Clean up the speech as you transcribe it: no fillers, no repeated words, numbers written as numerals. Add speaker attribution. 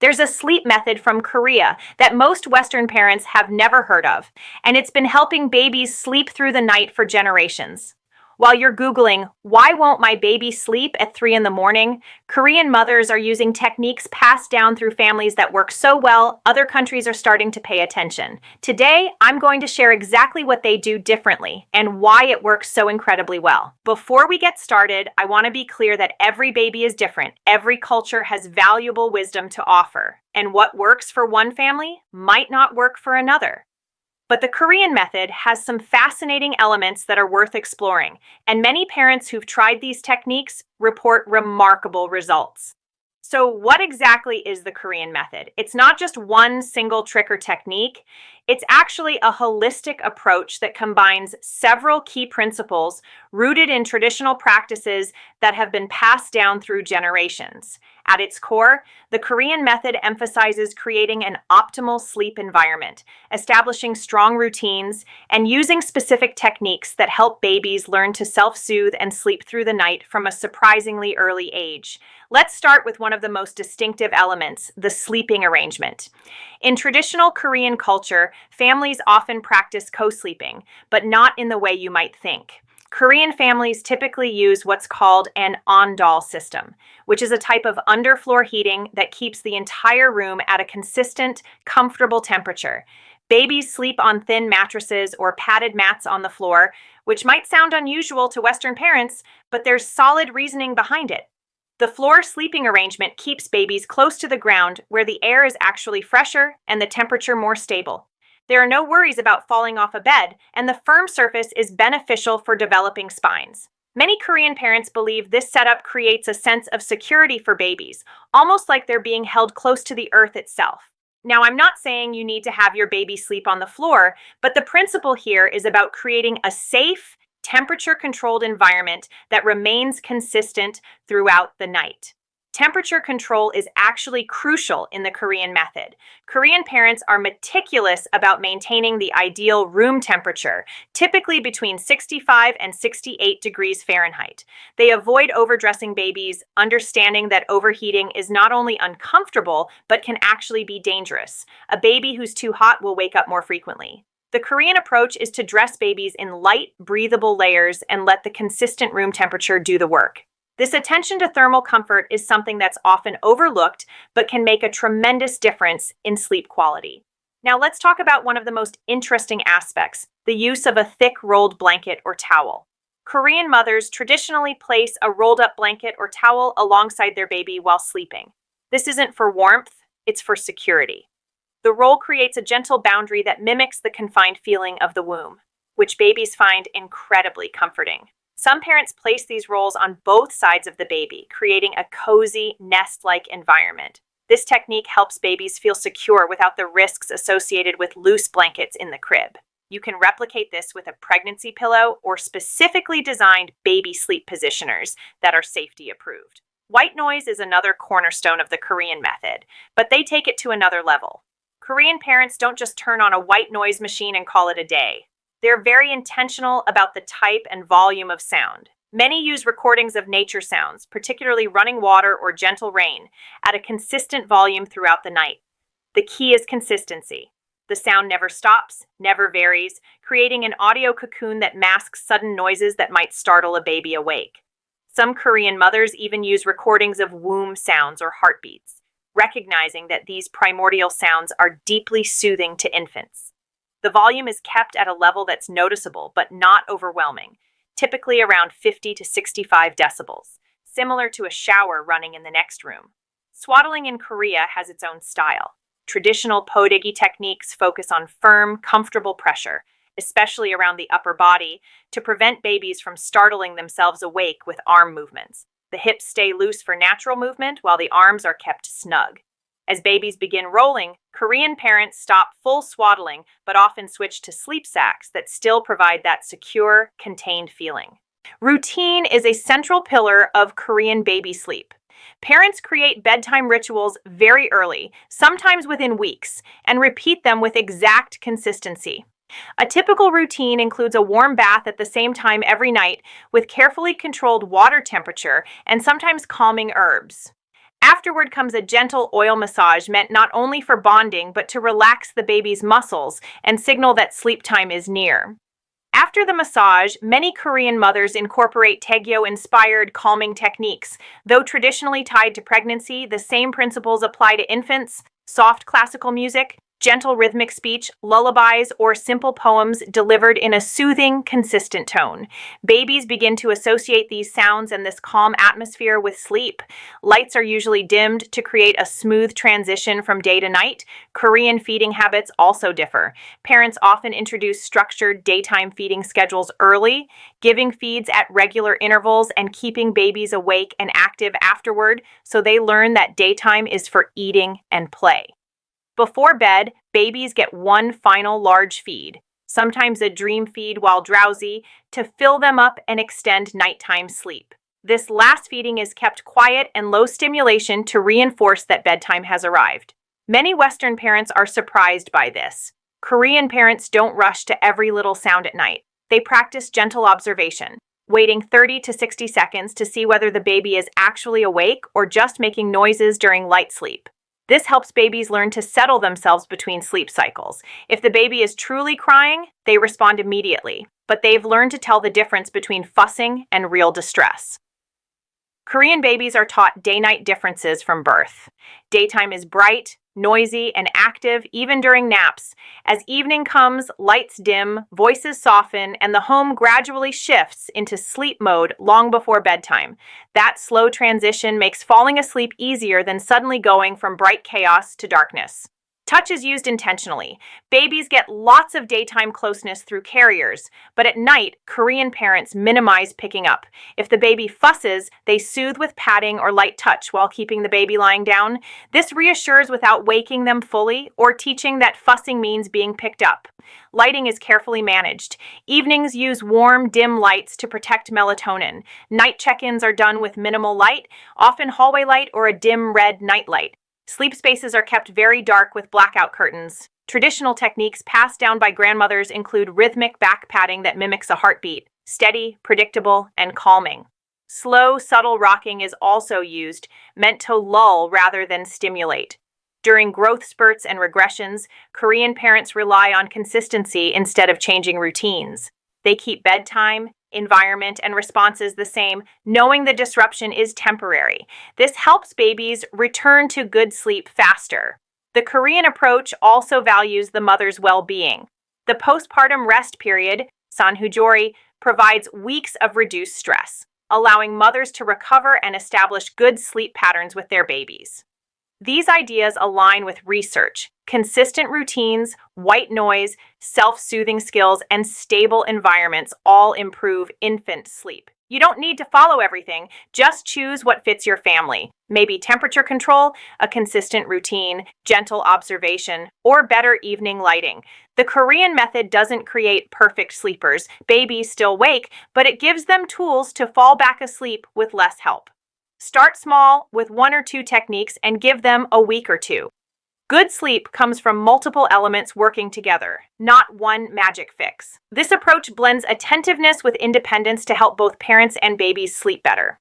Speaker 1: There's a sleep method from Korea that most Western parents have never heard of, and it's been helping babies sleep through the night for generations. While you're Googling, why won't my baby sleep at 3 in the morning? Korean mothers are using techniques passed down through families that work so well, other countries are starting to pay attention. Today, I'm going to share exactly what they do differently and why it works so incredibly well. Before we get started, I want to be clear that every baby is different. Every culture has valuable wisdom to offer, and what works for one family might not work for another. But the Korean method has some fascinating elements that are worth exploring, and many parents who've tried these techniques report remarkable results. So, what exactly is the Korean method? It's not just one single trick or technique, it's actually a holistic approach that combines several key principles rooted in traditional practices that have been passed down through generations. At its core, the Korean method emphasizes creating an optimal sleep environment, establishing strong routines, and using specific techniques that help babies learn to self-soothe and sleep through the night from a surprisingly early age. Let's start with one of the most distinctive elements, the sleeping arrangement. In traditional Korean culture, families often practice co-sleeping, but not in the way you might think. Korean families typically use what's called an ondol system, which is a type of underfloor heating that keeps the entire room at a consistent, comfortable temperature. Babies sleep on thin mattresses or padded mats on the floor, which might sound unusual to Western parents, but there's solid reasoning behind it. The floor sleeping arrangement keeps babies close to the ground where the air is actually fresher and the temperature more stable. There are no worries about falling off a bed, and the firm surface is beneficial for developing spines. Many Korean parents believe this setup creates a sense of security for babies, almost like they're being held close to the earth itself. Now, I'm not saying you need to have your baby sleep on the floor, but the principle here is about creating a safe, temperature-controlled environment that remains consistent throughout the night. Temperature control is actually crucial in the Korean method. Korean parents are meticulous about maintaining the ideal room temperature, typically between 65 and 68 degrees Fahrenheit. They avoid overdressing babies, understanding that overheating is not only uncomfortable, but can actually be dangerous. A baby who's too hot will wake up more frequently. The Korean approach is to dress babies in light, breathable layers and let the consistent room temperature do the work. This attention to thermal comfort is something that's often overlooked, but can make a tremendous difference in sleep quality. Now let's talk about one of the most interesting aspects, the use of a thick rolled blanket or towel. Korean mothers traditionally place a rolled up blanket or towel alongside their baby while sleeping. This isn't for warmth, it's for security. The roll creates a gentle boundary that mimics the confined feeling of the womb, which babies find incredibly comforting. Some parents place these rolls on both sides of the baby, creating a cozy, nest-like environment. This technique helps babies feel secure without the risks associated with loose blankets in the crib. You can replicate this with a pregnancy pillow or specifically designed baby sleep positioners that are safety approved. White noise is another cornerstone of the Korean method, but they take it to another level. Korean parents don't just turn on a white noise machine and call it a day. They're very intentional about the type and volume of sound. Many use recordings of nature sounds, particularly running water or gentle rain, at a consistent volume throughout the night. The key is consistency. The sound never stops, never varies, creating an audio cocoon that masks sudden noises that might startle a baby awake. Some Korean mothers even use recordings of womb sounds or heartbeats, recognizing that these primordial sounds are deeply soothing to infants. The volume is kept at a level that's noticeable but not overwhelming, typically around 50 to 65 decibels, similar to a shower running in the next room. Swaddling in Korea has its own style. Traditional podegi techniques focus on firm, comfortable pressure, especially around the upper body, to prevent babies from startling themselves awake with arm movements. The hips stay loose for natural movement while the arms are kept snug. As babies begin rolling, Korean parents stop full swaddling but often switch to sleep sacks that still provide that secure, contained feeling. Routine is a central pillar of Korean baby sleep. Parents create bedtime rituals very early, sometimes within weeks, and repeat them with exact consistency. A typical routine includes a warm bath at the same time every night with carefully controlled water temperature and sometimes calming herbs. Afterward comes a gentle oil massage meant not only for bonding but to relax the baby's muscles and signal that sleep time is near. After the massage, many Korean mothers incorporate taegyo-inspired calming techniques. Though traditionally tied to pregnancy, the same principles apply to infants. Soft classical music, gentle rhythmic speech, lullabies, or simple poems delivered in a soothing, consistent tone. Babies begin to associate these sounds and this calm atmosphere with sleep. Lights are usually dimmed to create a smooth transition from day to night. Korean feeding habits also differ. Parents often introduce structured daytime feeding schedules early, giving feeds at regular intervals and keeping babies awake and active afterward, so they learn that daytime is for eating and play. Before bed, babies get one final large feed, sometimes a dream feed while drowsy, to fill them up and extend nighttime sleep. This last feeding is kept quiet and low stimulation to reinforce that bedtime has arrived. Many Western parents are surprised by this. Korean parents don't rush to every little sound at night. They practice gentle observation, waiting 30 to 60 seconds to see whether the baby is actually awake or just making noises during light sleep. This helps babies learn to settle themselves between sleep cycles. If the baby is truly crying, they respond immediately, but they've learned to tell the difference between fussing and real distress. Korean babies are taught day-night differences from birth. Daytime is bright, noisy, and active even during naps. As evening comes, lights dim, voices soften, and the home gradually shifts into sleep mode long before bedtime. That slow transition makes falling asleep easier than suddenly going from bright chaos to darkness. Touch is used intentionally. Babies get lots of daytime closeness through carriers, but at night, Korean parents minimize picking up. If the baby fusses, they soothe with patting or light touch while keeping the baby lying down. This reassures without waking them fully or teaching that fussing means being picked up. Lighting is carefully managed. Evenings use warm, dim lights to protect melatonin. Night check-ins are done with minimal light, often hallway light or a dim red night light. Sleep spaces are kept very dark with blackout curtains. Traditional techniques passed down by grandmothers include rhythmic back patting that mimics a heartbeat, steady, predictable, and calming. Slow, subtle rocking is also used, meant to lull rather than stimulate. During growth spurts and regressions, Korean parents rely on consistency instead of changing routines. They keep bedtime, environment, and responses the same, knowing the disruption is temporary. This helps babies return to good sleep faster. The Korean approach also values the mother's well-being. The postpartum rest period, sanhujori, provides weeks of reduced stress, allowing mothers to recover and establish good sleep patterns with their babies. These ideas align with research. Consistent routines, white noise, self-soothing skills, and stable environments all improve infant sleep. You don't need to follow everything, just choose what fits your family. Maybe temperature control, a consistent routine, gentle observation, or better evening lighting. The Korean method doesn't create perfect sleepers. Babies still wake, but it gives them tools to fall back asleep with less help. Start small with 1 or 2 techniques and give them a week or 2. Good sleep comes from multiple elements working together, not one magic fix. This approach blends attentiveness with independence to help both parents and babies sleep better.